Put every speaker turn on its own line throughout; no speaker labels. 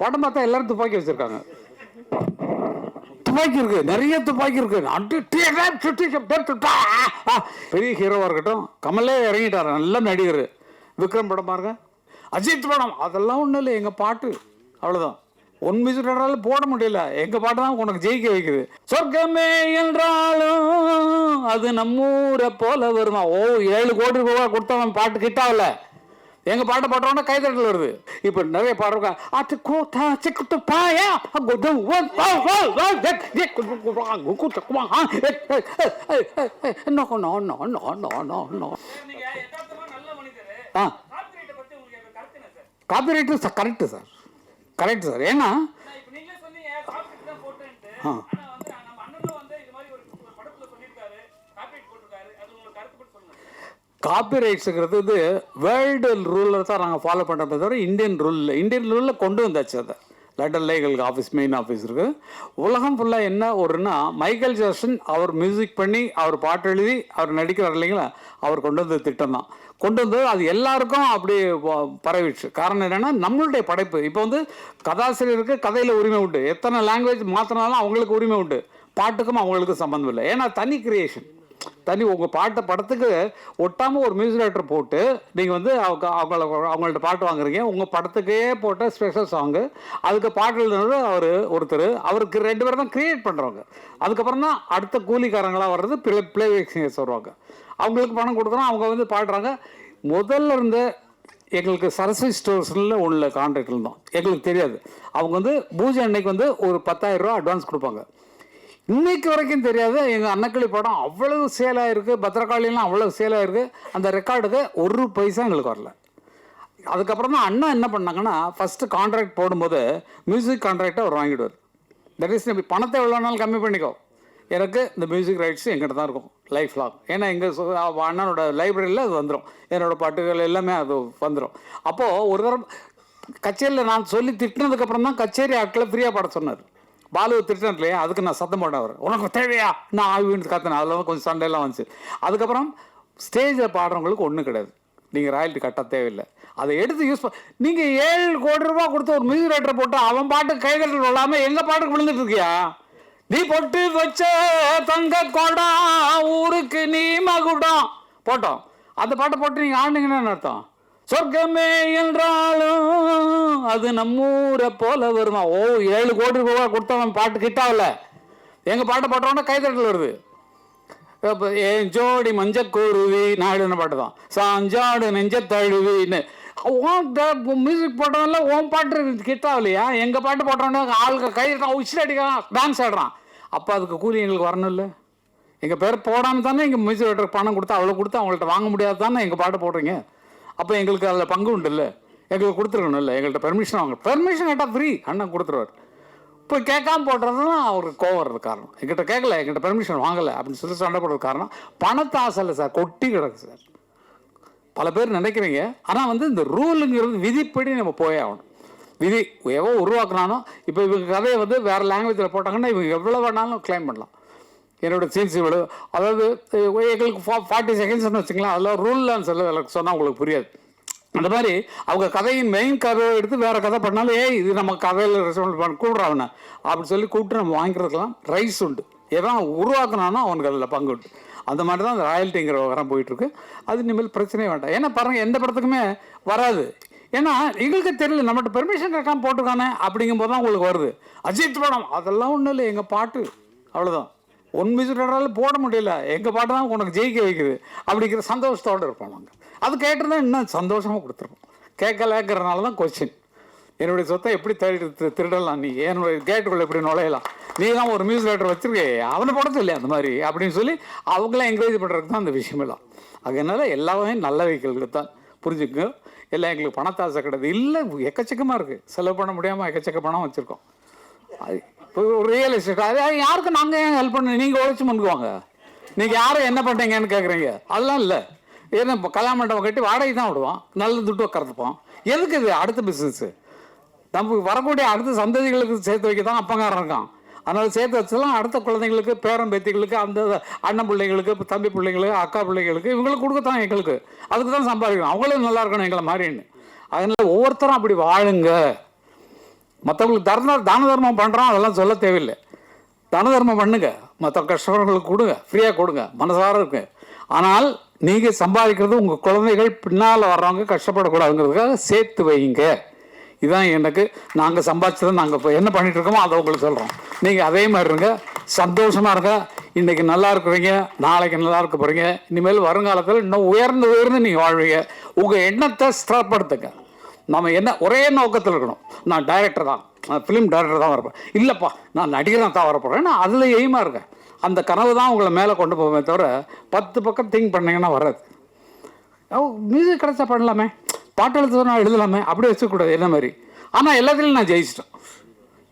படம் பார்த்தா எல்லாரும் துப்பாக்கி வச்சிருக்காங்க. துப்பாக்கி இருக்கு, நிறைய துப்பாக்கி இருக்கு. பெரிய ஹீரோவா இருக்கட்டும், கமலே இறங்கிட்டாரு, நல்ல நடிகர். விக்ரம் படம் பாருங்க, அஜித் படம், அதெல்லாம் ஒன்றும் இல்லை. எங்கள் பாட்டு அவ்வளோதான். ஒன் மியூசிக் டேரக்டரால போட முடியல, எங்கள் பாட்டு தான் உனக்கு ஜெயிக்க வைக்குது. சொர்க்கமே என்றாலும் அது நம்மூரை போல வருமா. ஓ 7 கோடி ரூபாய் கொடுத்தவன் பாட்டு கிட்டாவில் எங்கள் பாட்டை பாடுறோன்னா கைதட்டல் வருது. இப்போ நிறைய பாடுறவங்க copyright correct sir, correct sir. ஏன்னா காப்பிரைட்ஸுங்கிறது வந்து வேர்ல்டு ரூலில் தான் நாங்கள் ஃபாலோ பண்ணுறத தவிர இந்தியன் ரூலில் கொண்டு வந்தாச்சு. அதை லண்டன் எங்களுக்கு ஆஃபீஸ், மெயின் ஆஃபீஸ் இருக்குது. உலகம் ஃபுல்லாக என்ன ஒருன்னா, மைக்கேல் ஜாக்சன் அவர் மியூசிக் பண்ணி அவர் பாட்டு எழுதி அவர் நடிக்கிறார் இல்லைங்களா, அவர் கொண்டு வந்த திட்டம் தான் கொண்டு வந்தது. அது எல்லாருக்கும் அப்படி பரவிடுச்சு. காரணம் என்னென்னா, நம்மளுடைய படைப்பு. இப்போ வந்து கதாசிரியருக்கு கதையில் உரிமை உண்டு, எத்தனை லாங்குவேஜ் மாற்றினாலும் அவங்களுக்கு உரிமை உண்டு. பாட்டுக்கும் அவங்களுக்கு சம்மந்தம் இல்லை. ஏன்னா தனி கிரியேஷன், தனி உங்கள் பாட்டை படத்துக்கு ஒட்டாமல் ஒரு மியூசிக் டைரக்டர் போட்டு நீங்கள் வந்து அவங்கள்ட்ட பாட்டு வாங்குறீங்க. உங்கள் படத்துக்கே போட்ட ஸ்பெஷல் சாங்கு, அதுக்கு பாட்டு எழுதுனது ஒருத்தர், அவருக்கு 2 பேர் தான் க்ரியேட் பண்ணுறவங்க. அதுக்கப்புறம் தான் அடுத்த கூலிக்காரங்களாக வர்றது பிளேபேக் சிங்கர்ஸ் வருவாங்க. அவங்களுக்கு பணம் கொடுக்குறோம், அவங்க வந்து பாடுறாங்க. முதல்ல இருந்த எங்களுக்கு சரஸ்வதி ஸ்டோர்ஸில் உள்ள கான்ட்ராக்ட் இருந்தோம், எங்களுக்கு தெரியாது. அவங்க வந்து பூஜை அன்னைக்கு வந்து ஒரு 10,000 ரூபா அட்வான்ஸ் கொடுப்பாங்க. இன்னைக்கு வரைக்கும் தெரியாது. எங்கள் அன்னக்கிளி படம் அவ்வளவு சேலாக இருக்குது, பத்திரகாளியெல்லாம் அவ்வளவு சேலாக இருக்குது. அந்த ரெக்கார்டுக்கு 1 பைசா எங்களுக்கு வரல. அதுக்கப்புறம் தான் அண்ணா என்ன பண்ணாங்கன்னா, ஃபஸ்ட்டு கான்ட்ராக்ட் போடும்போது மியூசிக் கான்ட்ராக்டை அவர் வாங்கிடுவார். தட் இஸ், பணத்தை எவ்வளோ நாள் கம்மி பண்ணிக்கோ, எனக்கு இந்த மியூசிக் ரைட்ஸ் எங்கிட்ட தான் இருக்கும் லைஃப் லாங். ஏன்னா எங்கள் அண்ணனோட லைப்ரரியில் அது வந்துடும், என்னோடய பாட்டுகள் எல்லாமே அது வந்துடும். அப்போது ஒரு தரம் கச்சேரியில் நான் சொல்லி திட்டினதுக்கப்புறம் தான் கச்சேரி ஆட்களை ஃப்ரீயாக பாட சொன்னார். பாலுவை திட்டம் இல்லையா, அதுக்கு நான் சத்தம் போட்டேன். அவர் உனக்கு தேவையா நான் ஆய்வுன்னு கத்தினேன். அதில் கொஞ்சம் சண்டையெல்லாம் வந்துச்சு. அதுக்கப்புறம் ஸ்டேஜில் பாடுறவங்களுக்கு ஒன்றும் கிடையாது, நீங்கள் ராயல்ட்டி கட்ட தேவையில்லை. அதை எடுத்து யூஸ் நீங்கள் 7 கோடி ரூபா கொடுத்து ஒரு மியூசிக் ரைட்டரை போட்டு அவன் பாட்டுக்கு கைதட்டல் விழாமல் எங்கள் பாட்டுக்கு விழுந்துட்டு இருக்கியா? நீ பொட்டு வச்ச தங்க கொடம் ஊருக்கு நீ மகுடம் போட்டோம். அந்த பாட்டை போட்டு நீங்கள் ஆடுனீங்கன்னு அர்த்தம். சொர்க்கமே என்றாலும் அது நம்மூரை போல வருமா. ஓ 7 கோடி ரூபாய் கொடுத்தவன் பாட்டு கிட்டாவில் எங்கள் பாட்டை பாடுறோன்னா கைதட்டல் வருது. இப்போ என் ஜோடி மஞ்சக்குருவி நாயுடு பாட்டு தான், சாஞ்சாடு நெஞ்ச தழுவின்னு. மியூசிக் போட்டவன்ல ஓன் பாட்டு கிட்டாவில்லையா, எங்கள் பாட்டு போட்டோன்னா ஆளுக்கு கைதட்டான், உச்சிட்டு அடிக்கிறான், டான்ஸ் ஆடுறான். அப்போ அதுக்கு கூலி எங்களுக்கு வரணும் இல்லை? எங்கள் பேர் போடாமல் தானே எங்கள் மியூசிக் டைரக்டருக்கு பணம் கொடுத்து அவ்வளோ கொடுத்து அவங்கள்ட்ட வாங்க முடியாது தானே எங்கள் பாட்டு போடுறீங்க. அப்போ எங்களுக்கு அதில் பங்கு உண்டு இல்லை, எங்களுக்கு கொடுத்துருக்கணும் இல்லை. எங்கள்கிட்ட பெர்மிஷன் வாங்க, பெர்மிஷன் கேட்டால் ஃப்ரீ அண்ணன் கொடுத்துருவார். இப்போ கேட்காம போடுறதுனா அவருக்கு கோவம் வர்றது காரணம். எங்கிட்ட கேட்கல, எங்கிட்ட பெர்மிஷன் வாங்கலை அப்படின்னு சொல்லி சண்டை போடுறது காரணம் பணத்தை ஆசை இல்லை சார், கொட்டி கிடக்கு சார். பல பேர் நினைக்கிறீங்க. ஆனால் வந்து இந்த ரூலுங்கிறது விதிப்படி நம்ம போயே ஆகணும். விதி எவ்வளோ உருவாக்குனானோ, இப்போ இவங்க கதையை வந்து வேறு லாங்குவேஜில் போட்டாங்கன்னா இவங்க எவ்வளோ வேணாலும் கிளைம் பண்ணலாம். என்னோட சீன்ஸ் இவ்வளோ, அதாவது எங்களுக்கு 40 செகண்ட்ஸ்னு வச்சுக்கலாம், அதில் ரூல்லாம் சொன்னால் உங்களுக்கு புரியாது. அந்த மாதிரி அவங்க கதையின் மெயின் கதையை எடுத்து வேறு கதை பண்ணாலும், இது நம்ம கதையில் ரெஸ்பான்ஸ் பண்ண கூடுறாவன அப்படின்னு சொல்லி கூப்பிட்டு நம்ம வாங்கிக்கிறதுக்கெல்லாம் ரைட்ஸ் உண்டு. எதான் உருவாக்குனானோ அவனுக்கு அதில் பங்கு உண்டு. அந்த மாதிரி தான் அந்த ராயல்ட்டிங்கிற வரம் போயிட்டுருக்கு. அது இனிமேல் பிரச்சனையே வேண்டாம். ஏன்னா பாருங்கள், எந்த படத்துக்குமே வராது. ஏன்னா எங்களுக்கு தெரியல, நம்மகிட்ட பெர்மிஷன் கேட்காம போட்டுருக்கானே அப்படிங்கும்போது தான் உங்களுக்கு வருது. அஜித் படம் அதெல்லாம் ஒன்றும் இல்லை, எங்கள் பாட்டு அவ்வளோதான். ஒன் மியூசிக் டைரக்டரால் போட முடியல, எங்கள் பாட்டு தான் உனக்கு ஜெயிக்க வைக்குது அப்படிங்கிற சந்தோஷத்தோடு இருப்போம் நாங்கள். அது கேட்டுருந்தா இன்னும் சந்தோஷமாக கொடுத்துருப்போம். கேட்கலங்கிறனால தான் கொஸ்டின். என்னுடைய சொத்தை எப்படி திருடலாம், நீ என்னுடைய கேட்டுக்குள்ளே எப்படி நுழையலாம், நீ தான் ஒரு மியூசிக் டைரக்டர் வச்சுருக்கே அவனை படத்து இல்லையா அந்த மாதிரி அப்படின்னு சொல்லி அவங்களாம் என்கரேஜ் பண்ணுறதுக்கு தான் அந்த விஷயமெல்லாம். அதனால எல்லாமே நல்ல வைக்கல்கள் தான், புரிஞ்சுக்குங்க. எல்லாம் எங்களுக்கு பணத்தாசை கிடையாது இல்லை, எக்கச்சக்கமாக இருக்குது, செலவு பண்ண முடியாமல் எக்கச்சக்க பணம் வச்சுருக்கோம். அது இப்போ ஒரு ரியல் எஸ்டேட், அது யாருக்கு நாங்கள் ஏன் ஹெல்ப் பண்ண, நீங்கள் உழைச்சி முன்னுக்குவாங்க, நீங்கள் யாரும் என்ன பண்ணுறீங்கன்னு கேட்குறீங்க. அதெல்லாம் இல்லை. ஏன்னா இப்போ கல்யாண மண்டபம் கட்டி வாடகை தான் விடுவோம், நல்ல துட்டு கறந்துப்போம். எதுக்கு இது அடுத்த பிஸ்னஸ்ஸு? நமக்கு வரக்கூடிய அடுத்த சந்ததிகளுக்கு சேர்த்து வைக்க தான் அப்பங்காரம் இருக்கான். அதனால் சேர்த்து வச்சலாம் அடுத்த குழந்தைங்களுக்கு, பேரன் பேத்திகளுக்கு, அந்த அண்ணன் பிள்ளைங்களுக்கு, தம்பி பிள்ளைங்களுக்கு, அக்கா பிள்ளைங்களுக்கு, இவங்களுக்கு கொடுக்கத்தான் எங்களுக்கு. அதுக்கு தான் சம்பாதிக்கணும், அவங்களும் நல்லா இருக்கணும் எங்களை மாதிரின்னு. அதனால் ஒவ்வொருத்தரும் அப்படி வாழுங்க. மற்றவங்களுக்கு தான தர்மம் பண்ணுறோம், அதெல்லாம் சொல்ல தேவையில்லை. தான தர்மம் பண்ணுங்க, மற்ற கஷ்டப்படுறவங்களுக்கு கொடுங்க, ஃப்ரீயாக கொடுங்க, மனசார இருக்கு. ஆனால் நீங்கள் சம்பாதிக்கிறது உங்கள் குழந்தைகள் பின்னால் வர்றவங்க கஷ்டப்படக்கூடாதுங்கிறதுக்காக சேர்த்து வைங்க. இதுதான் எனக்கு நாங்கள் சம்பாதிச்சதை நாங்கள் இப்போ என்ன பண்ணிகிட்டு இருக்கோமோ அதை உங்களுக்கு சொல்கிறோம். நீங்கள் அதே மாதிரி இருங்க, சந்தோஷமாக இருங்க. இன்றைக்கி நல்லா இருக்கிறீங்க, நாளைக்கு நல்லா இருக்க போகிறீங்க. இனிமேல் வருங்காலத்தில் இன்னும் உயர்ந்து உயர்ந்து நீங்கள் வாழ்வீங்க. உங்கள் எண்ணத்தை ஸ்திரப்படுத்துங்க. நம்ம என்ன ஒரே நோக்கத்தில் இருக்கணும், நான் டைரக்டர் தான், நான் ஃபிலிம் டைரக்டர் தான் வரப்போம், இல்லைப்பா நான் நடிகராக தான் வரப்போகிறேன், நான் அதில் எய்மாக இருக்கேன். அந்த கனவு தான் உங்களை மேலே கொண்டு போவே தவிர 10 பக்கம் திங்க் பண்ணிங்கன்னா வராது. மியூசிக் கிடச்சா பண்ணலாமே, பாட்டு எழுதுனா எழுதலாமே, அப்படி வச்சுக்கூடாது என்ன மாதிரி. ஆனால் எல்லாத்துலேயும் நான் ஜெயிச்சிட்டேன்,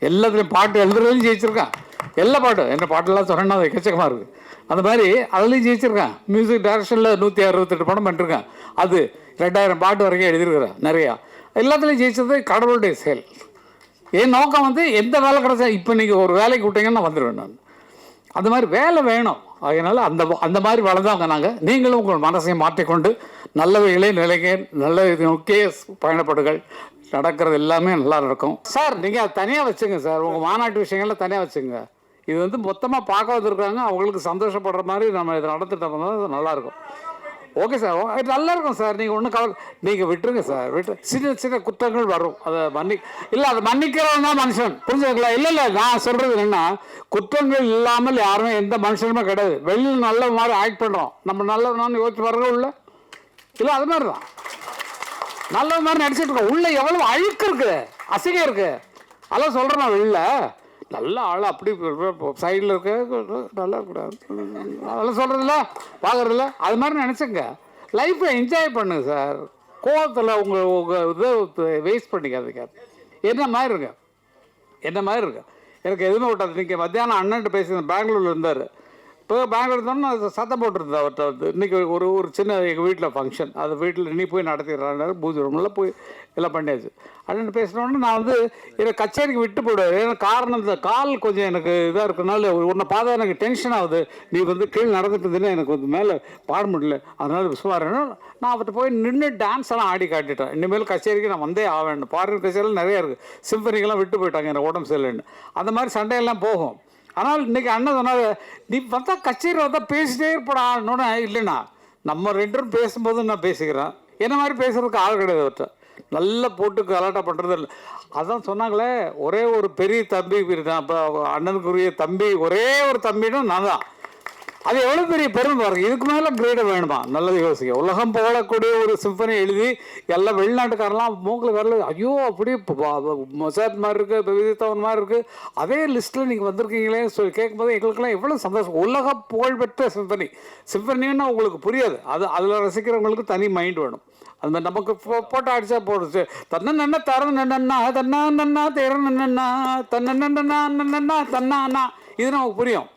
எல்லாத்துலேயும் பாட்டு எழுதுறதுலையும் ஜெயிச்சிருக்கேன். எல்லா பாட்டும் என்ன பாட்டெல்லாம் சொன்னேன்னா அது எக்கச்சக்கமாக இருக்குது. அந்த மாதிரி அதுலேயும் ஜெயிச்சிருக்கேன். மியூசிக் டைரக்ஷனில் 168 படம் பண்ணிருக்கேன். அது 2000 பாட்டு வரைக்கும் எழுதியிருக்கிறேன் நிறையா. எல்லாத்துலேயும் ஜெயிச்சது கடவுளுடைய செயல். என் நோக்கம் வந்து எந்த வேலை கிடச்சா, இப்போ நீங்கள் ஒரு வேலைக்கு விட்டீங்கன்னா வந்துடுவேன் நான். அந்த மாதிரி வேலை வேணும். அதனால் அந்த மாதிரி வளர்ந்தவங்க நாங்கள். நீங்களும் உங்கள் மனசை மாற்றிக்கொண்டு நல்லவைகளே நிலைங்க, நல்ல இது நோக்கியே பயணப்படுகள். நடக்கிறது எல்லாமே நல்லா இருக்கும் சார். நீங்கள் அதை தனியாக வச்சுங்க சார், உங்கள் மாநாட்டு விஷயங்கள்லாம் தனியாக வச்சுங்க. இது வந்து மொத்தமாக பார்க்க வந்திருக்காங்க, அவங்களுக்கு சந்தோஷப்படுற மாதிரி நம்ம இதை நடத்திட்டோம்னா நல்லாயிருக்கும். ஓகே சார், நல்லா இருக்கும் சார். நீங்கள் ஒன்றும் நீங்கள் விட்டுருங்க சார், சின்ன சின்ன குற்றங்கள் வரும், அதை இல்லை அதை மன்னிக்கிறவன் தான் மனுஷன், புரிஞ்சுக்கலாம். இல்லை நான் சொல்கிறது என்னென்னா, குற்றங்கள் இல்லாமல் யாருமே எந்த மனுஷனுமே கிடையாது. வெளியில் நல்ல மாதிரி ஆக்ட் பண்ணுறோம், நம்ம நல்லவனான்னு யோசிச்சு வர்றோம் உள்ள இல்லை, அது மாதிரி தான் நல்ல மாதிரி நடிச்சிட்டு இருக்கோம். உள்ள எவ்வளோ அழுக்கு இருக்குது, அசிங்கம் இருக்குது, அதெல்லாம் சொல்கிறேன் நான். வெளில நல்ல ஆள் அப்படி சைடில் இருக்க நல்லா இருக்கக்கூடாது, அதெல்லாம் சொல்கிறதில்ல, பார்க்குறதில்ல. அது மாதிரி நினச்சிங்க, லைஃப்பை என்ஜாய் பண்ணுங்க சார். கோவத்தில் உங்கள் இதை வேஸ்ட் பண்ணிக்காதீங்க. என்ன மாதிரி இருக்கு, என்ன மாதிரி இருக்கு, எனக்கு எதுவுமே விட்டாது. இன்றைக்கி மத்தியானம் அண்ணன்ட்டு பேசியிருந்தேன், பெங்களூரில் இருந்தார். இப்போ பெங்களூர் இருந்தோன்னு நான் சத்தம் போட்டுருந்தேன் அவர்கிட்ட வந்து. இன்றைக்கி ஒரு சின்ன எங்கள் வீட்டில் ஃபங்க்ஷன், அது வீட்டில் நீ போய் நடத்திடுறாங்க, பூஜை ரூமில் போய் எல்லாம் பண்ணியாச்சு. அண்ணன் பேசினோடனே நான் வந்து எனக்கு கச்சேரிக்கு விட்டு போயிடுவேன். ஏன்னா காரணம் இந்த கால் கொஞ்சம் எனக்கு இதாக இருக்கிறனால உன்னை பார்த்தா எனக்கு டென்ஷன் ஆகுது, நீ வந்து கீழே நடந்துட்டு இருந்தேன்னா எனக்கு வந்து மேலே பாட முடியல, அதனால் விசுவாரன்னு நான் அவர்கிட்ட போய் நின்று டான்ஸ் எல்லாம் ஆடி காட்டிட்டேன். இனிமேல் கச்சேரிக்கு நான் வந்தே ஆவேன். ஃபாரின் கச்சேரியில் நிறையா இருக்குது, சிம்பனிக்கெல்லாம் விட்டு போயிட்டாங்க எனக்கு உடம்பு சரியில்லைன்னு. அந்த மாதிரி சண்டையெல்லாம் போகும். ஆனால் இன்றைக்கி அண்ணன் சொன்னார், நீ பார்த்தா கச்சேரி வந்தால் பேசிட்டே இருப்படான்னு. இல்லைண்ணா, நம்ம 2 பேரும் பேசும்போது நான் பேசிக்கிறேன், என்ன மாதிரி பேசுகிறதுக்கு ஆள் கிடையாது அவர்கிட்ட. நல்லா போட்டு கலாட்டா பண்ணுறது இல்லை. அதான் சொன்னாங்களே, ஒரே ஒரு பெரிய தம்பி தான், இப்போ அண்ணனுக்குரிய தம்பி ஒரே ஒரு தம்பின்னா நான் தான். அது எவ்வளோ பெரிய பெருமை பாருங்க. இதுக்கு மேலே கிரேடாக வேணுமா? நல்லது யோசிக்க. உலகம் போகக்கூடிய ஒரு சிம்பனி எழுதி எல்லாம் வெளிநாட்டுக்காரெல்லாம் மூக்கில் வரல, ஐயோ அப்படியே மொசாத் மாதிரி இருக்குது, இப்போ விதித்தவன் மாதிரி இருக்குது, அதே லிஸ்ட்டில் நீங்கள் வந்திருக்கீங்களேன்னு சொல்லி கேட்கும்போது எங்களுக்கெல்லாம் எவ்வளோ சந்தோஷம். உலக புகழ்பெற்ற சிம்பனின்னா உங்களுக்கு புரியாது, அதில் ரசிக்கிறவங்களுக்கு தனி மைண்ட் வேணும். அது மாதிரி நமக்கு போட்டோ அடித்தா போடுச்சு, தன்னா தர நன்னா தன்னா நன்னா தேர நன்னா தன்னா நன்னா நன்னா தன்னா, இது நமக்கு புரியும்.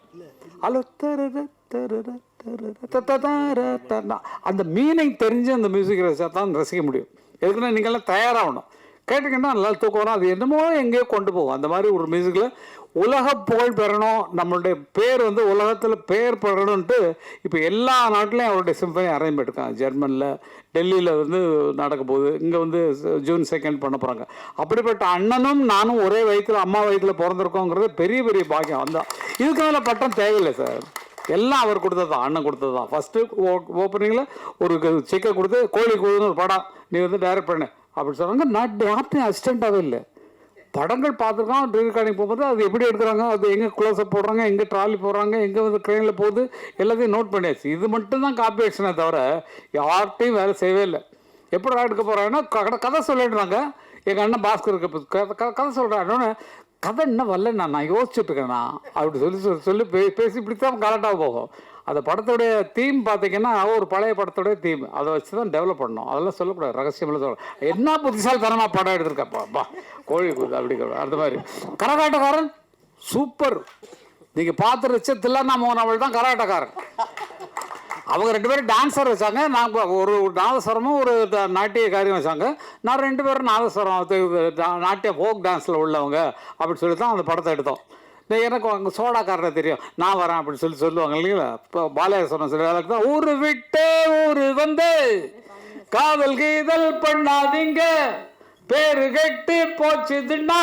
அந்த மீனிங் தெரிஞ்சு அந்த மியூசிக் ரசிச்சா தான் ரசிக்க முடியும். எதுக்குன்னா நீங்கள்லாம் தயாராகணும். கேட்டிங்கன்னா நல்லா தூக்கம் வரும், அது என்னமோ எங்கேயோ கொண்டு போகும். அந்த மாதிரி ஒரு மியூசிக்கில் உலக புகழ் பெறணும், நம்மளுடைய பேர் வந்து உலகத்தில் பேர் பெறணுன்ட்டு இப்போ எல்லா நாட்டிலையும் அவருடைய சிம்பனி அரேஞ்ச் பண்ணிருக்காங்க. ஜெர்மனில், டெல்லியில் வந்து நடக்க போகுது, இங்கே வந்து ஜூன் 2 பண்ண போகிறாங்க. அப்படிப்பட்ட அண்ணனும் நானும் ஒரே வயிற்றில் அம்மா வயிற்றில் பிறந்திருக்கோங்கிறது பெரிய பெரிய பாக்கியம். அந்த இதுக்கு மேலே பட்டம் தேவையில்லை சார், எல்லாம் அவர் கொடுத்தது தான், அண்ணன் கொடுத்தது தான். ஃபஸ்ட்டு ஓப்பனிங்கில் ஒரு செக்கை கொடுத்து கோழி கூடுன்னு ஒரு படம் நீ வந்து டைரக்ட் பண்ணு அப்படி சொன்னாங்க. நான் யார்ட்டையும் அசிஸ்டண்ட்டாகவே இல்லை, படங்கள் பார்த்துருக்கோம். ரெக்கார்டிங் போகும்போது அது எப்படி எடுக்கிறாங்க, அது எங்கே க்ளோஸ்அப் போடுறாங்க, எங்கே ட்ராலி போடுறாங்க, எங்கே வந்து ட்ரெயினில் போகுது, எல்லாத்தையும் நோட் பண்ணியாச்சு. இது மட்டும்தான் காப்பி அடிச்சனே தவிர யார்கிட்டையும் வேலை செய்யவே இல்லை. எப்படி எடுக்க போகிறாங்கன்னா கதை சொல்லிடுறாங்க. எங்கள் அண்ணன் பாஸ்கருக்கு கதை சொல்கிறாங்க, கதை என்ன வரல, நான் யோசிச்சுட்ருக்கேண்ணா அப்படி சொல்லி பேசி இப்படி தான் கரெக்டாக போகும். அந்த படத்துடைய தீம் பார்த்தீங்கன்னா ஒரு பழைய படத்துடைய தீம், அதை வச்சு தான் டெவலப் பண்ணணும். அதெல்லாம் சொல்லக்கூடாது, ரகசியமெல்லாம் சொல்ல. என்ன புத்திசாலித்தனமாக படம் எடுத்திருக்கப்பா கோழி கூது அப்படி அந்த மாதிரி. கரகாட்டக்காரன் சூப்பர், நீங்கள் பார்த்து ரிச்சத்தில் நம்மள் தான் கரகாட்டக்காரன். அவங்க 2 பேரும் டான்ஸர் வச்சாங்க, நாங்கள் ஒரு நாதஸ்வரமும் ஒரு நாட்டிய காரியம் வச்சாங்க. நான் 2 பேரும் நாதஸ்வரம் நாட்டிய ஃபோக் டான்ஸில் உள்ளவங்க அப்படி சொல்லி தான் அந்த படத்தை எடுத்தோம். எனக்கு அங்கே சோடாக்காரரை தெரியும், நான் வரேன் அப்படின்னு சொல்லுவாங்க இல்லைங்களா. இப்போ பாலையா சொன்ன சில வேலைக்கு தான், ஊரு விட்டு ஊரு வந்து காதல் கீதல் பண்ணாதீங்க, பேரு கெட்டு போச்சுதுன்னா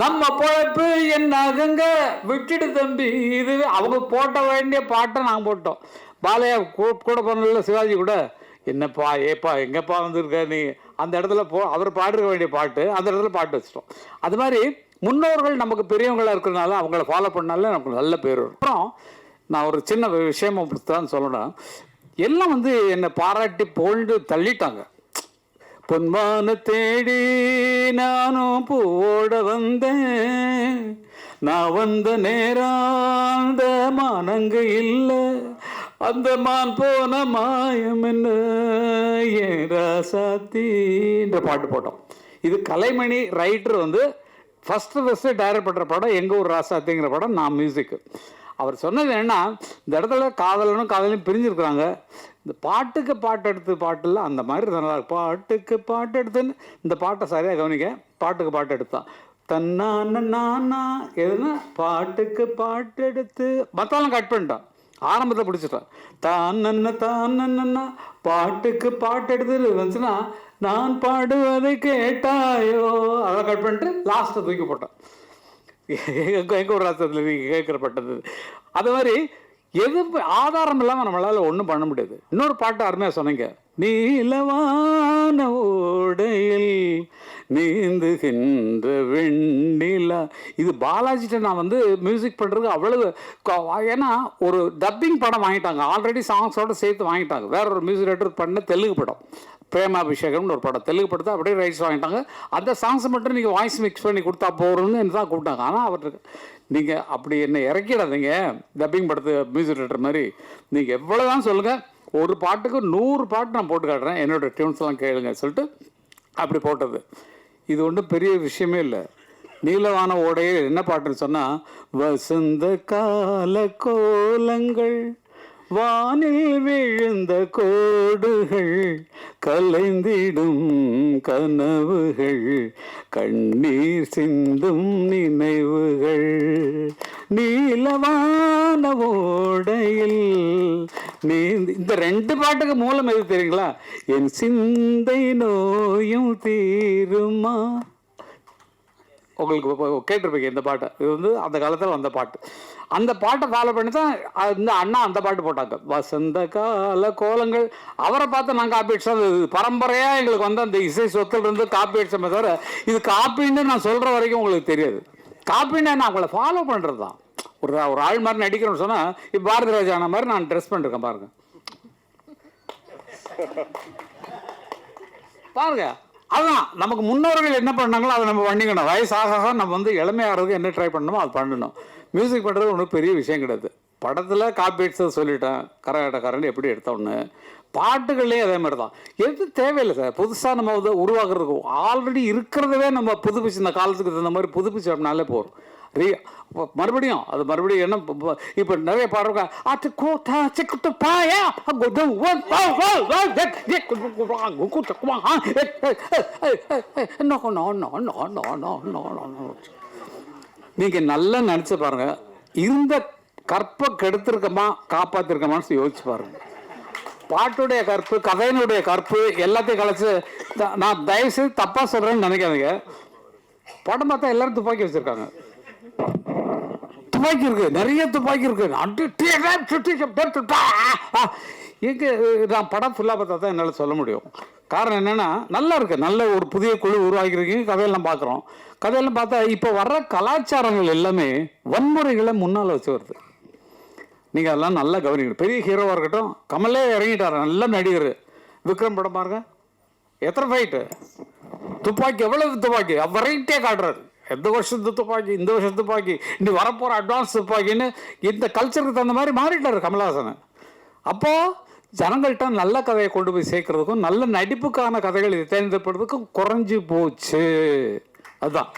நம்ம பொழப்பு என்னாகுங்க விட்டுடு தம்பி. இது அவங்க போட்ட வேண்டிய பாட்டை நாங்கள் போட்டோம். பாலையா கூட போனதில்ல சிவாஜி கூட, என்னப்பா ஏப்பா எங்கப்பா வந்திருக்க நீ, அந்த இடத்துல அவர் பாடிருக்க வேண்டிய பாட்டு அந்த இடத்துல பாட்டு வச்சிட்டோம். அது மாதிரி முன்னோர்கள் நமக்கு பெரியவங்களாக இருக்கிறதுனால அவங்கள ஃபாலோ பண்ணாலே நமக்கு நல்ல பேர் வரும். அப்புறம் நான் ஒரு சின்ன விஷயமா தான் சொல்லணும். எல்லாம் என்னை பாராட்டி போல்டு தள்ளிட்டாங்க. பொன்மான தேடி நானும் பூவோட வந்தேன், நான் வந்த நேராந்த மானங்க இல்லை, அந்த மான் போன மாயம் என்ன ஏராசாத்தின்ற பாட்டு போட்டோம். இது கலைமணி ரைட்டர் ஃபஸ்ட்டு டைரக்ட் பண்ணுற படம் எங்கள் ஊர் ராசாத்திங்கிற படம். நான் மியூசிக்கு. அவர் சொன்னது என்னன்னா, இந்த இடத்துல காதலனும் காதலையும் பிரிஞ்சிருக்கிறாங்க, இந்த பாட்டுக்கு பாட்டு எடுத்து பாட்டில் அந்த மாதிரி நல்லா இருக்கு. பாட்டுக்கு பாட்டு எடுத்துன்னு இந்த பாட்டை சரியாக கவனிக்க. பாட்டுக்கு பாட்டு எடுத்தான் தன்னான நானா எதுனா பாட்டுக்கு பாட்டு எடுத்து மற்றெல்லாம் கட் பண்ணிட்டான். ஆரம்பத்தில் பிடிச்சிட்டான். தான் பாட்டுக்கு பாட்டு எடுத்து வந்துச்சுன்னா நான் பாடுவதை கேட்டாயோ அதை கட் பண்ணிட்டு லாஸ்ட்டை தூக்கி போட்டான். எங்க ஒரு ராசத்தில் நீங்கள் கேட்குறப்பட்டது. அது மாதிரி எது ஆதாரம் இல்லாமல் நம்மளால் ஒன்றும் பண்ண முடியாது. இன்னொரு பாட்டு அருமையாக சொன்னீங்க, நீலவான ஓடையில் நீந்துகின்ற வெண்ணிலா. இது பாலாஜிட்ட நான் மியூசிக் பண்ணுறது அவ்வளவு. ஏன்னா ஒரு டப்பிங் படம் வாங்கிட்டாங்க, ஆல்ரெடி சாங்ஸோடு சேர்த்து வாங்கிட்டாங்க. வேற ஒரு மியூசிக் டைரக்டர் பண்ண தெலுங்கு படம் பிரேமாபிஷேகம்னு ஒரு படம், தெலுங்கு படத்தை அப்படியே ரைட்ஸ் வாங்கிட்டாங்க. அந்த சாங்ஸை மட்டும் நீங்கள் வாய்ஸ் மிக்ஸ் பண்ணி கொடுத்தா போகிறோன்னு என்ன தான் கூப்பிட்டாங்க. ஆனால் அவருக்கு நீங்கள் அப்படி என்ன இறக்கிடாதீங்க டப்பிங் படத்து மியூசிக் டைரக்டர் மாதிரி. நீங்கள் எவ்வளோ தான் சொல்லுங்கள், ஒரு பாட்டுக்கு 100 பாட்டு நான் போட்டு காட்டுறேன், என்னோடய டியூன்ஸ்லாம் கேளுங்க சொல்லிட்டு அப்படி போட்டது. இது ஒன்றும் பெரிய விஷயமே இல்லை. நீலவான ஓடையில் என்ன பாட்டுன்னு சொன்னால், வசந்த கால கோலங்கள் வானில் விழுந்த கோடுகள் கலைந்திடும் கனவுகள் கண்ணீர் சிந்தும் நினைவுகள் நீலவான ஓடையில் நீ. இந்த 2 பாட்டுக்கு மூலம் எது தெரியுங்களா? என் சிந்தை நோயும் தீருமா. உங்களுக்கு கேட்டிருப்பீங்க இந்த பாட்டை. இது அந்த காலத்தில் வந்த பாட்டு. அந்த பாட்டை ஃபாலோ பண்ணி தான் இந்த அண்ணா அந்த பாட்டு போட்டாங்க, வசந்த கால கோலங்கள். அவரை பார்த்து நான் காப்பி அடிச்சோம். பரம்பரையாக எங்களுக்கு அந்த இசை சொத்துல இருந்து காப்பி அடிச்சோமே தவிர இது காப்பின்னு நான் சொல்கிற வரைக்கும் உங்களுக்கு தெரியாது. காப்பின்னு நான் அவங்கள ஃபாலோ பண்ணுறது தான். ஒரு ஆள் மாதிரி நடிக்கிறோன்னு சொன்னால், இப்போ பாரதி ராஜான மாதிரி நான் ட்ரெஸ் பண்ணிருக்கேன் பாருங்க பாருங்க. அதுதான் நமக்கு முன்னோர்கள் என்ன பண்ணாங்களோ அதை நம்ம பண்ணிக்கணும். வயசாக நம்ம இளமையாகிறதுக்கு என்ன ட்ரை பண்ணணுமோ அது பண்ணணும். மியூசிக் பண்ணுறது ஒன்றும் பெரிய விஷயம் கிடையாது. படத்தில் காப்பி அடிச்சது சொல்லிட்டேன், கரகாட்டக்காரன் எப்படி எடுத்தோன்னு. பாட்டுகள்லேயும் அதே மாதிரி தான். எது தேவையில்லை சார், புதுசாக நம்ம உருவாக்குறதுக்கு ஆல்ரெடி இருக்கிறதவே நம்ம புதுப்பிச்சு இந்த காலத்துக்கு தகுந்த மாதிரி புதுப்பிச்சு அப்படின்னாலே போகிறோம். மறுபடியும் அது மறுபடியும் என்ன இப்போ நிறைய பாடுறாங்க, நீங்க நல்லா நினைச்சு பாருங்க, இருந்த கற்பை கெடுத்திருக்கமா காப்பாத்திருக்கமான்னு யோசிச்சு பாருங்க. பாட்டுடைய கற்பு, கதையினுடைய கற்பு எல்லாத்தையும் கலைச்சு. நான் தயவுசெய்து தப்பா சொல்றேன்னு நினைக்காதீங்க. படம் பார்த்தா எல்லாரும் துப்பாக்கி வச்சிருக்காங்க. துப்பாக்கி இருக்கு, நிறைய துப்பாக்கி இருக்கு. எங்க நான் படம் ஃபுல்லாக பார்த்தா தான் என்னால் சொல்ல முடியும். காரணம் என்னன்னா, நல்லா இருக்கு, நல்ல ஒரு புதிய குழு உருவாக்கியிருக்கீங்க. கதையெல்லாம் பார்க்குறோம். கதையெல்லாம் பார்த்தா இப்போ வர்ற கலாச்சாரங்கள் எல்லாமே வன்முறைகளை முன்னால் வச்சு வருது. நீங்கள் அதெல்லாம் நல்லா கவனிக்கணும். பெரிய ஹீரோவாக இருக்கட்டும், கமலே இறங்கிட்டார், நல்ல நடிகர். விக்ரம் படம் பாருங்க, எத்தனை ஃபைட்டு, துப்பாக்கி எவ்வளவு துப்பாக்கி வெரைட்டியாக காட்டுறாரு. எந்த வருஷத்து துப்பாக்கி, இந்த வருஷத்து துப்பாக்கி, இனி வரப்போகிற அட்வான்ஸ் துப்பாக்கின்னு இந்த கல்ச்சருக்கு தகுந்த மாதிரி மாறிட்டார் கமலஹாசன். அப்போது ஜனங்கள்கிட்ட நல்ல கதையை கொண்டு போய் சேர்க்கறதுக்கும் நல்ல நடிப்புக்கான கதைகள் தேர்ந்தெடுப்பதுக்கும் குறைஞ்சி போச்சு. அதுதான்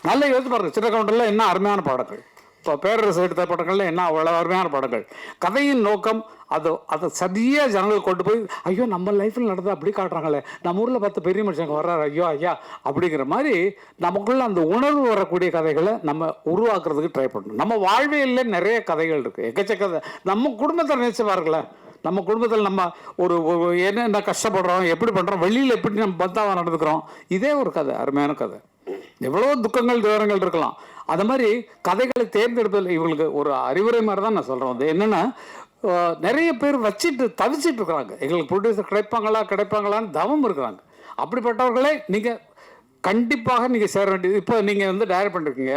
நல்ல யோசிச்சு பாருங்க. சின்ன கவுண்டரில் என்ன அருமையான பாடங்கள், இப்போ பேரரசு எடுத்த படங்கள்ல என்ன அவ்வளோ அருமையான படங்கள். கதையின் நோக்கம் அதை சரியாக ஜனங்கள் கொண்டு போய், ஐயோ நம்ம லைஃப்பில் நடந்தது அப்படி காட்டுறாங்களே, நம்ம ஊரில் 10 பெரிய மனுஷங்க வர்றாரு, ஐயோ ஐயா அப்படிங்கிற மாதிரி நமக்குள்ள அந்த உணர்வு வரக்கூடிய கதைகளை நம்ம உருவாக்குறதுக்கு ட்ரை பண்ணணும். நம்ம வாழ்வியலில் நிறைய கதைகள் இருக்குது, எக்கச்சக்க. நம்ம குடும்பத்தை நினைச்சு பாருங்களேன். நம்ம குடும்பத்தில் நம்ம ஒரு என்னென்ன கஷ்டப்படுறோம், எப்படி பண்ணுறோம், வெளியில் எப்படி நம்ம பந்தாவாக நடந்துக்கிறோம், இதே ஒரு கதை, அருமையான கதை. எவ்வளோ துக்கங்கள் துயரங்கள் இருக்கலாம். அந்த மாதிரி கதைகளை தேர்ந்தெடுப்பதில் இவங்களுக்கு ஒரு அறிவுரை மாதிரி தான் நான் சொல்கிறேன். அது என்னென்னா, நிறைய பேர் வச்சுட்டு தவிச்சிட்டு இருக்கிறாங்க. எங்களுக்கு ப்ரொடியூசர் கிடைப்பாங்களான்னு தவம் இருக்கிறாங்க. அப்படிப்பட்டவர்களே நீங்கள் கண்டிப்பாக நீங்கள் சேர வேண்டியது. இப்போ நீங்கள் வந்து டைரக்ட் பண்ணிருக்கீங்க,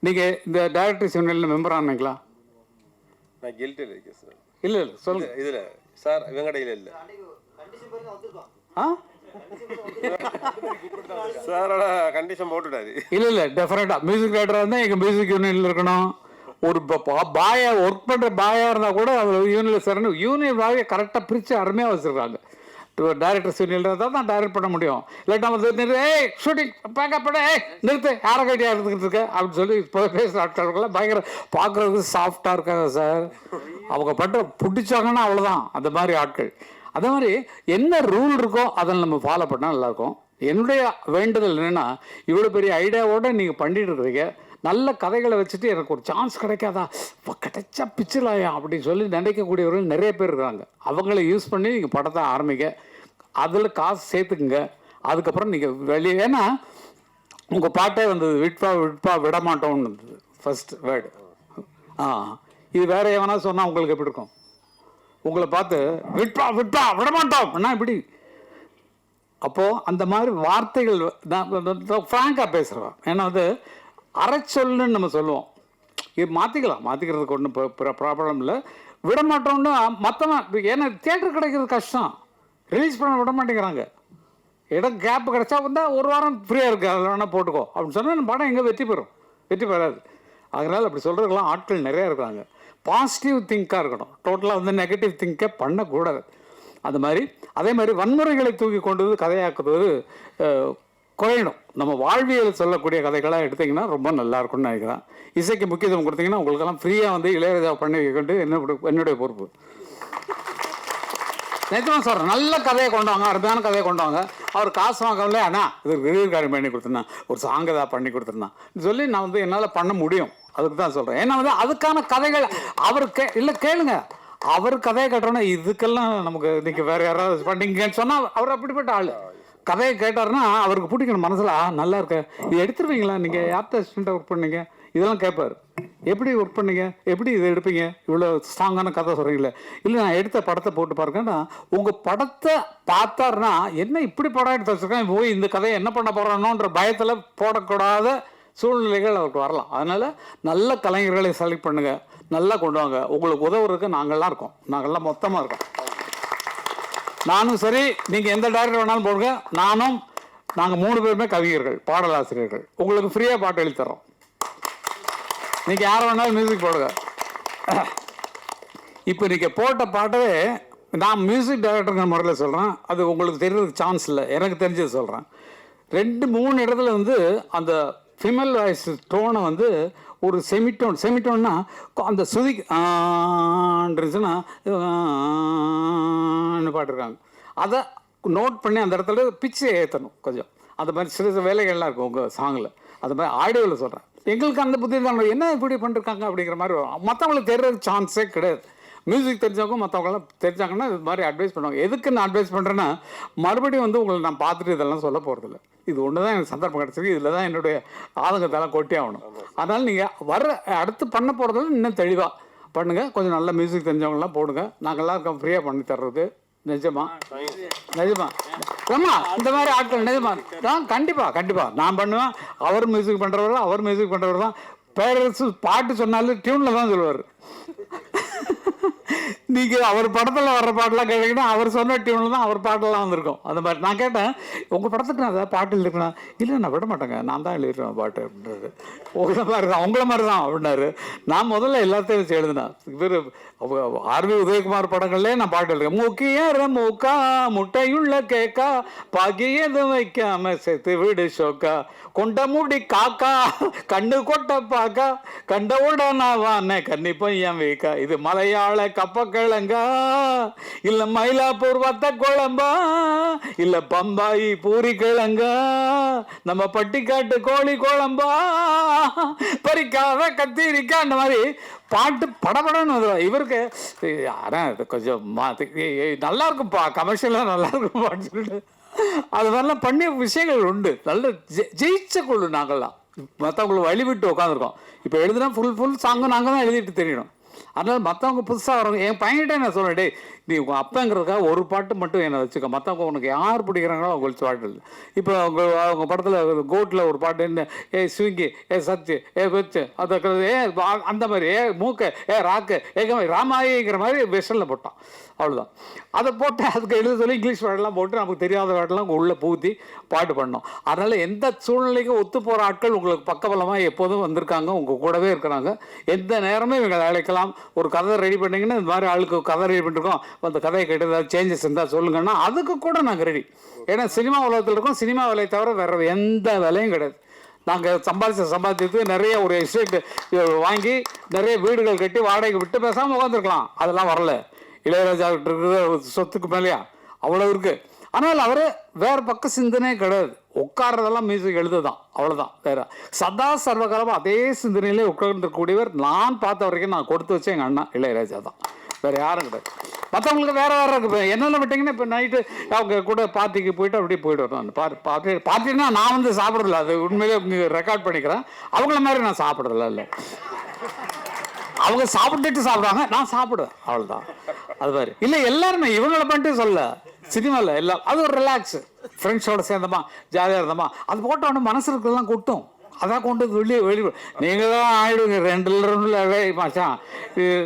நீங்கள் இந்த டைரக்டர்ஸ் யூனியனில் மெம்பர் ஆனீங்களா?
நான் கில்ட்டில் இருக்கேன் சார்.
இல்லை சொல்லுங்க.
இதில் சார் வெங்கடையில் இல்லை சாரோட கண்டிஷன் போட்டுட்டாரு.
இல்லை டெஃபினட்டாக மியூசிக் டைரக்டராக இருந்தால் எங்கள் மியூசிக் யூனியனில் இருக்கணும். ஒரு பாயா ஒர்க் பண்ணுற பாயாக இருந்தால் கூட அவர் யூனியனில் சேரணும். யூனியன் பாயை கரெக்டாக பிரித்து அருமையாக வச்சுருக்காங்க. டைரக்டர்ஸ் யூனியனில் தான் டைரக்ட் பண்ண முடியும். இல்லாட்டா வந்து ஏய் ஷூட்டிங் பேக்கப் பண்ண நிறுத்து யாரை கைட்டியாக இருந்துக்கிட்டு இருக்க அப்படின்னு சொல்லி இப்போ பேசுகிற ஆட்களுக்கெல்லாம் பயங்கர பார்க்குறதுக்கு சாஃப்டாக இருக்காங்க சார். அவங்க பண்ணுற பிடிச்சாங்கன்னா அவ்வளோதான் அந்த மாதிரி ஆட்கள். அதே மாதிரி என்ன ரூல் இருக்கோ அதை நம்ம ஃபாலோ பண்ணால் நல்லாயிருக்கும். என்னுடைய வேண்டுதல் என்னென்னா, இவ்வளோ பெரிய ஐடியாவோடு நீங்கள் பண்ணிட்டு இருக்கிறீங்க, நல்ல கதைகளை வச்சுட்டு எனக்கு ஒரு சான்ஸ் கிடைக்காதா, கிடைச்சா பிச்சிலாயா அப்படின்னு சொல்லி நினைக்கக்கூடியவர்கள் நிறைய பேர் இருக்கிறாங்க. அவங்கள யூஸ் பண்ணி நீங்கள் படத்தை ஆரம்பிங்க, அதில் காசு சேர்த்துக்குங்க. அதுக்கப்புறம் நீங்கள் வெளியே, ஏன்னா உங்கள் பாட்டே வந்தது விட்பா விட மாட்டோம்னு இருந்தது ஃபர்ஸ்ட் வேர்டு. இது வேற எவனா சொன்னால் உங்களுக்கு எப்படி இருக்கும்? உங்களை பார்த்து விட்பா விட மாட்டோம் என்ன இப்படி? அப்போது அந்த மாதிரி வார்த்தைகள் நான் ஃப்ராங்காக பேசுகிறேன். ஏன்னா வந்து அரைச்சொல்லுன்னு நம்ம சொல்லுவோம். இது மாற்றிக்கிறதுக்கு ஒன்றும் ப்ராப்ளம் இல்லை. விட மாட்டோம்னு மற்றவன், ஏன்னா தியேட்டர் கிடைக்கிறது கஷ்டம், ரிலீஸ் பண்ண விட மாட்டேங்கிறாங்க. இடம் கேப்பு கிடச்சா வந்தால் ஒரு வாரம் ஃப்ரீயாக இருக்குது, அதில் வேணால் போட்டுக்கோ அப்படின்னு சொன்னால் படம் எங்கே வெற்றி பெறாது. அதனால் அப்படி சொல்கிறதுக்கெல்லாம் ஆட்கள் நிறையா இருக்கிறாங்க. பாசிட்டிவ் திங்காக இருக்கணும், டோட்டலாக வந்து நெகட்டிவ் திங்கை பண்ணக்கூடாது. அது மாதிரி அதே மாதிரி வன்முறைகளை தூக்கி கொண்டு கதையாக்குவது குறையணும். நம்ம வாழ்வியல் சொல்லக்கூடிய கதைகளாக எடுத்திங்கன்னா ரொம்ப நல்லாயிருக்கும்னு நினைக்கிறேன். இசைக்கு முக்கியத்துவம் கொடுத்தீங்கன்னா உங்களுக்கெல்லாம் ஃப்ரீயாக வந்து இளையராஜா பண்ணி வைக்கிட்டு என்னுடைய பொறுப்பு. நிஜமாக சொல்கிறேன், நல்ல கதையை கொண்டாங்க, அருமையான கதையை கொண்டாங்க. அவர் காசு வாங்கல, அண்ணா இது ரிவ்யூ காரியம் பண்ணி கொடுத்துருந்தேன், ஒரு சாங் தான் பண்ணி கொடுத்துருந்தேன் சொல்லி நான் வந்து என்னால் பண்ண முடியும். அதுக்கு தான் சொல்கிறேன். ஏன்னா வந்து அதுக்கான கதைகள் அவர் இல்லை கேளுங்க, அவர் கதையை கட்டுறோன்னா இதுக்கெல்லாம் நமக்கு நீங்கள் வேறு யாராவது பண்ணிங்கன்னு சொன்னால் அவர் அப்படிப்பட்ட ஆள். கதையை கேட்டார்னா அவருக்கு பிடிக்கணும் மனசில், நல்லா இருக்க இது எடுத்துருவீங்களா, நீங்கள் யார்கிட்ட அசிஸ்டண்ட்டாக ஒர்க் பண்ணீங்க, இதெல்லாம் கேட்பார். எப்படி ஒர்க் பண்ணீங்க, எப்படி இதை எடுப்பீங்க, இவ்வளோ ஸ்ட்ராங்கான கதை சொல்கிறீங்களே, இல்லை நான் எடுத்த படத்தை போட்டு பாருங்கன்னா உங்கள் படத்தை பார்த்தாருன்னா என்ன இப்படி படம் எடுத்து வச்சுருக்கேன், போய் இந்த கதையை என்ன பண்ண போகிறானோன்ற பயத்தில் போடக்கூடாத சூழ்நிலைகள் அவருக்கு வரலாம். அதனால் நல்ல கலைஞர்களை செலக்ட் பண்ணுங்கள், நல்லா கொண்டு வாங்க. உங்களுக்கு உதவுறதுக்கு நாங்கள்லாம் இருக்கோம், நாங்கள்லாம் மொத்தமாக இருக்கோம். நானும் சரி, நீங்கள் எந்த டைரக்டர் வேணாலும் போடுங்க, நாங்கள் 3 பேருமே கவிஞர்கள், பாடலாசிரியர்கள். உங்களுக்கு ஃப்ரீயாக பாட்டு எழுதி தரோம், நீங்கள் யார் வேணாலும் மியூசிக் போடுங்க. இப்போ நீங்கள் போட்ட பாட்டவே நான் மியூசிக் டைரக்டருங்கிற முறையில் சொல்கிறேன், அது உங்களுக்கு தெரியறதுக்கு சான்ஸ் இல்லை, எனக்கு தெரிஞ்சது சொல்கிறேன். 2-3 இடத்துல வந்து அந்த ஃபிமேல் வாய்ஸ் டோனை வந்து ஒரு செமிட்டோன்னா அந்த சுதி இருந்துச்சுன்னா பாட்டுருக்காங்க, அதை நோட் பண்ணி அந்த இடத்துல பிச்சை ஏற்றணும் கொஞ்சம். அந்த மாதிரி சிறு வேலைகள்லாம் இருக்கும் உங்கள் சாங்கில். அது மாதிரி ஆடியோவில் சொல்கிறேன். எங்களுக்கு அந்த புத்தி தான் என்ன இப்படி பண்ணிருக்காங்க அப்படிங்கிற மாதிரி வரும். மற்றவங்களுக்கு தெரியறது சான்ஸே கிடையாது. மியூசிக் தெரிஞ்சவங்க மற்றவங்களாம் தெரிஞ்சாங்கன்னா இது மாதிரி அட்வைஸ் பண்ணுவாங்க. எதுக்கு நான் அட்வைஸ் பண்ணுறேன்னா, மறுபடியும் வந்து உங்களை நான் பார்த்துட்டு இதெல்லாம் சொல்ல போகிறதில்ல, இது ஒன்று தான் எனக்கு சந்தர்ப்பம் கிடச்சிருக்கு, இதில் தான் என்னுடைய ஆதங்கத்தெல்லாம் கொட்டி ஆகணும். அதனால் நீங்கள் அடுத்து பண்ண போகிறதுல இன்னும் தெளிவாக பண்ணுங்கள். கொஞ்சம் நல்ல மியூசிக் தெரிஞ்சவங்களாம் போடுங்க, நாங்கள்லாம் இருக்கோம் ஃப்ரீயாக பண்ணி தர்றது. நிஜமா ஆமாம், இந்த மாதிரி ஆட்கள் நிஜமா தான் கண்டிப்பாக நான் பண்ணுவேன். அவர் மியூசிக் பண்ணுறவர் தான் பேரரசு பாட்டு சொன்னாலும் டியூனில் தான் சொல்லுவார். நீங்கள் அவர் படத்தில் வர்ற பாட்டெலாம் கேட்டீங்கன்னா அவர் சொன்ன டியூனில் தான் அவர் பாட்டெல்லாம் வந்திருக்கும். அந்த மாதிரி நான் கேட்டேன், உங்கள் படத்துக்கு நான் ஏதாவது பாட்டு எழுதிருக்கேன், இல்லை நான் விட மாட்டேங்க, நான் தான் எழுதிருக்கேன் பாட்டு அப்படின்றாரு. உங்களை மாதிரி தான் அப்படின்னாரு. நான் முதல்ல எல்லாத்தையும் வச்சு எழுதினேன். இவர் ஆர்வி உதயகுமார் படங்கள்லேயே நான் பாட்டு எழுதுறேன். முக்கிய மூக்கா முட்டையுள்ள கேக்கா பாக்கியது வைக்காம செத்து விடு ஷோக்கா கொண்ட மூடி காக்கா கண்ணு கொட்ட பாக்கா கண்ட உடனாவான கன்னி பையன் வைக்கா, இது மலையாள கப்பக்கிழங்கா இல்ல மயிலாப்பூர் வத்த குழம்பா இல்ல பம்பாயி பூரி கிழங்கா நம்ம பட்டிக்காட்டு கோழி குழம்பா பறிக்காத கத்திரிக்கா, அந்த மாதிரி பாட்டு படப்படன்னு வந்துடும். இவருக்கு ஆனால் கொஞ்சம் நல்லா இருக்கும்ப்பா, கமர்ஷியலாக நல்லா இருக்கும்ப்பான்னு சொல்லிட்டு அது மாதிரிலாம் பண்ணிய விஷயங்கள் உண்டு. நல்ல ஜெயிச்ச குழு நாங்கள்லாம். மற்றவங்களை வழிவிட்டு உட்காந்துருக்கோம். இப்போ எழுதுனா ஃபுல் சாங்கும் நாங்கள் தான் எழுதிட்டு தெரியணும். அதனால் மற்றவங்க புதுசாக வரவங்க என் பையன்கிட்ட நான் சொல்கிறேன், டே நீ உங்கள் அப்பங்கிறதுக்காக ஒரு பாட்டு மட்டும் என்னை வச்சுக்க, மற்றவங்க உனக்கு யார் பிடிக்கிறாங்களோ அவங்க ஒழிச்சு பாட்டு இல்லை. இப்போ அவங்க படத்தில் கோட்டில் ஒரு பாட்டு என்ன, ஸ்விங்கி, சச்சு, வச்சு அதை அந்த மாதிரி மூக்க ராக்கு ராமாயிங்கிற மாதிரி வெஸ்டர்னில் போட்டான். அவ்வளோதான். அதை போட்டு அதுக்கு எழுத சொல்லி இங்கிலீஷ் வேர்டெல்லாம் போட்டு நமக்கு தெரியாத வேர்டெல்லாம் உள்ளே பூத்தி பாட்டு பண்ணோம். அதனால் எந்த சூழ்நிலைக்கும் ஒத்து போகிற ஆட்கள் உங்களுக்கு பக்கபலமாக எப்போதும் வந்திருக்காங்க, உங்கள் கூடவே இருக்கிறாங்க. எந்த நேரமே இவங்களை அழைக்கலாம். ஒரு கதை ரெடி பண்ணிங்கன்னா இந்த மாதிரி ஆளுக்கு கதை ரெடி பண்ணிருக்கோம், அந்த கதையை கேட்டு ஏதாவது சேஞ்சஸ் இருந்தால் சொல்லுங்கன்னா அதுக்கு கூட நாங்கள் ரெடி. ஏன்னா சினிமா உலகத்தில் இருக்கோம். சினிமா வேலையை தவிர வேறு எந்த வேலையும் கிடையாது. நாங்கள் சம்பாதிச்சதுக்கு நிறைய ஒரு எஸ்டேட் வாங்கி நிறைய வீடுகள் கட்டி வாடகைக்கு விட்டு பேசாமல் உட்காந்துருக்கலாம். அதெல்லாம் வரல. இளையராஜா கிட்ட இருக்கிற சொத்துக்கு மேலேயா அவ்வளோ இருக்குது. ஆனால் அவர் வேறு பக்க சிந்தனையே கிடையாது. உட்கார்றதெல்லாம் மியூசிக் எழுதுதான், அவ்வளோதான். வேறு சதா சர்வகாலமாக அதே சிந்தனையிலே உட்கார்ந்துருக்கக்கூடியவர் நான் பார்த்த வரைக்கும் நான் கொடுத்து வச்சேன் எங்கள் அண்ணா இளையராஜா தான். வேறு யாரும் கிடையாது. மற்றவங்களுக்கு வேறு இருக்குது. என்னென்ன விட்டிங்கன்னா இப்போ நைட்டு அவங்க கூட பார்ட்டிக்கு போயிட்டு அப்படியே போயிட்டு வரணும். பார்ட்டினா நான் வந்து சாப்பிட்றதில்ல, அது உண்மையிலே ரெக்கார்ட் பண்ணிக்கிறேன். அவங்கள மாதிரி நான் சாப்பிட்றதில்ல. இல்லை, அவங்க சாப்பிட்டுட்டு சாப்பிட்றாங்க, நான் சாப்பிடுவேன், அவ்வளோதான். அது மாதிரி இல்லை, எல்லாருமே இவங்களை பண்ணிட்டு சொல்ல சினிமாவில் எல்லாம் அது ஒரு ரிலாக்ஸு. ஃப்ரெண்ட்ஸோட சேர்ந்தோமா, ஜாலியாக இருந்தோமா, அது போட்டோன்னு மனசு இருக்கிறதெல்லாம் கொட்டும். அதான் கொண்டு வெளியே நீங்கள் தான் ஆயிடுங்க. 2 மாச்சான்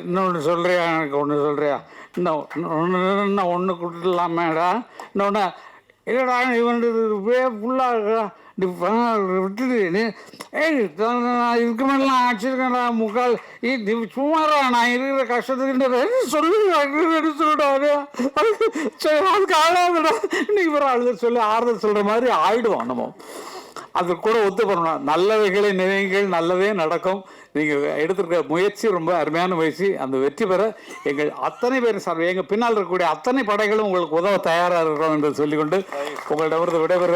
இன்னொன்று சொல்கிறியா, எனக்கு ஒன்று சொல்கிறியா, இன்னும் ஒன்று கொடுத்துடலாமேடா, இன்னொன்று இல்லைடா இவன் ஃபுல்லாக விட்டுடு இதுக்கு மேலாம் ஆச்சிருக்கேன்டா முக்கால் சும்மாரா நான் இருக்கிற கஷ்டத்துக்கு சொல்லுடா அதுக்கு ஆளாதுடா இன்னைக்கு வேறு ஆளுதல் சொல்லி ஆறுதல் சொல்கிற மாதிரி ஆயிடுவோம் நம்ம. அது கூட ஒத்து பண்ணணும். நல்லவைகளை நினைவுகள் நல்லதே நடக்கும். நீங்கள் எடுத்துருக்க முயற்சி ரொம்ப அருமையான முயற்சி. அந்த வெற்றி பெற எங்கள் அத்தனை பேர் சார், எங்கள் பின்னால் இருக்கக்கூடிய அத்தனை படைகளும் உங்களுக்கு உதவ தயாராக இருக்கிறோம் என்று சொல்லிக்கொண்டு உங்கள்கிட்ட விடைபெற